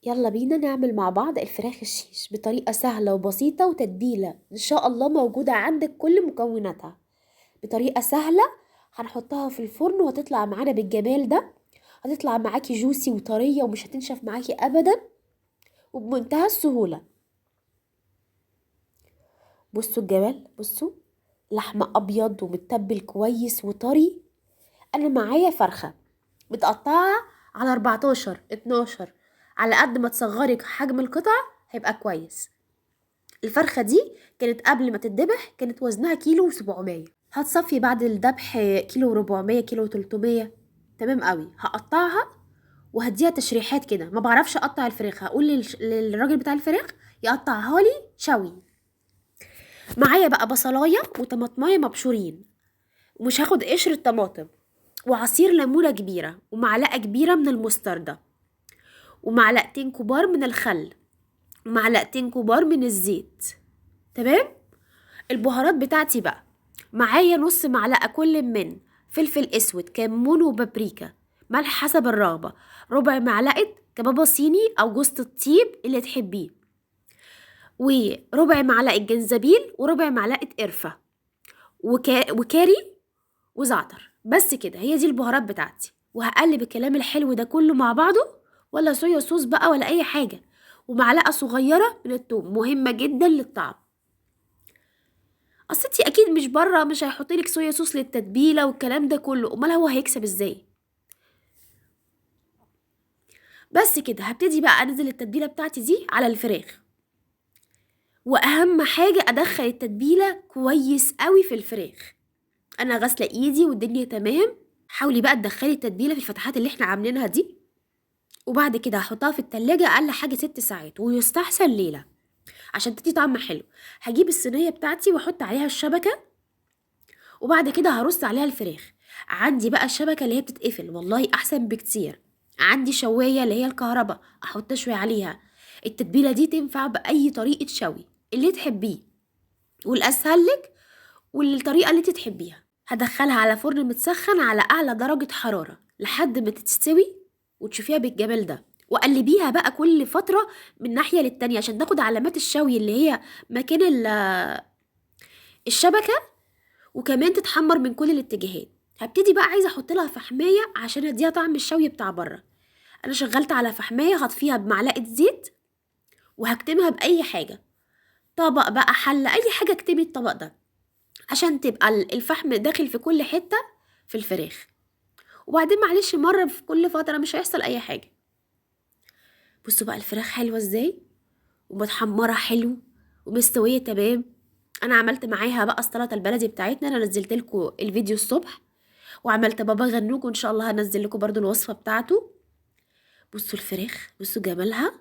يلا بينا نعمل مع بعض الفراخ الشيش بطريقة سهلة وبسيطة وتتبيلة إن شاء الله موجودة عندك كل مكوناتها بطريقة سهلة. هنحطها في الفرن وهتطلع معانا بالجمال ده. هتطلع معاكي جوسي وطرية ومش هتنشف معاكي أبدا وبمنتهى السهولة. بصوا الجمال، بصوا لحمة أبيض ومتبل كويس وطري. أنا معايا فرخة متقطعة على 14 12، على قد ما تصغري حجم القطع هيبقى كويس. الفرخة دي كانت قبل ما تتذبح كانت وزنها كيلو و700. هتصفي بعد الذبح كيلو و400 كيلو و300. تمام قوي. هقطعها وهديها تشريحات كده. ما بعرفش اقطع الفراخ، هقول للراجل بتاع الفراخ يقطعها لي شوي. معايا بقى بصلايه وطماطمايه مبشورين، ومش هاخد قشر الطماطم، وعصير ليمونه كبيره، ومعلقه كبيره من المستردة، ومعلقتين كبار من الخل، ومعلقتين كبار من الزيت. تمام. البهارات بتاعتي بقى معايا نص معلقة كل من فلفل اسود، كمون وبابريكا، ملح حسب الرغبة، ربع معلقة كبابة صيني او جوز الطيب اللي تحبيه، وربع معلقة جنزبيل، وربع معلقة قرفة، وكاري وزعتر. بس كده، هي دي البهارات بتاعتي. وهقلب الكلام الحلو ده كله مع بعضه، ولا صويا صوص بقى ولا اي حاجة. ومعلقة صغيرة من الثوم مهمة جدا للطعم. اصل انتي اكيد مش بره مش هيحطلك صويا صوص للتتبيله والكلام ده كله، امال هو هيكسب ازاي؟ بس كده هبتدي بقى انزل التتبيله بتاعتي دي على الفراخ. واهم حاجه ادخل التتبيله كويس قوي في الفراخ. انا غاسله ايدي والدنيا تمام. حاولي بقى تدخلي التتبيله في الفتحات اللي احنا عاملينها دي. وبعد كده هحطها في التلاجة اقل حاجه 6 ساعات، ويستحسن ليله عشان تدي طعم حلو. هجيب الصينيه بتاعتي واحط عليها الشبكه، وبعد كده هرص عليها الفراخ. عندي بقى الشبكة اللي هي بتتقفل، والله احسن بكتير. عندي شواية اللي هي الكهرباء، احط اشوي عليها. التتبيلة دي تنفع بأي طريقة شوي اللي تحبيه، والاسهل لك، والطريقة اللي تحبيها. هدخلها على فرن متسخن على اعلى درجة حرارة لحد ما تستوي وتشوفيها بالجمال ده. وقلبيها بقى كل فترة من ناحية للتانية عشان تاخد علامات الشوي اللي هي مكان الشبكة، وكمان تتحمر من كل الاتجاهات. هبتدي بقى عايزه احط لها فحمايه عشان اديها طعم الشوي بتاع بره. انا شغلت على فحمايه هطفيها بمعلقه زيت، وهكتمها باي حاجه، طبق بقى، حله، اي حاجه. اكتمي الطبق ده عشان تبقى الفحم داخل في كل حته في الفراخ. وبعدين معلش مره في كل فتره مش هيحصل اي حاجه. بصوا بقى الفراخ حلوه ازاي، ومتحمره حلو، ومستويه تمام. انا عملت معاها بقى السلطه البلدي بتاعتنا، انا نزلت لكم الفيديو الصبح. وعملت بابا غنوج، وان شاء الله هنزل لكم برضو الوصفه بتاعته. بصوا الفراخ، بصوا جمالها.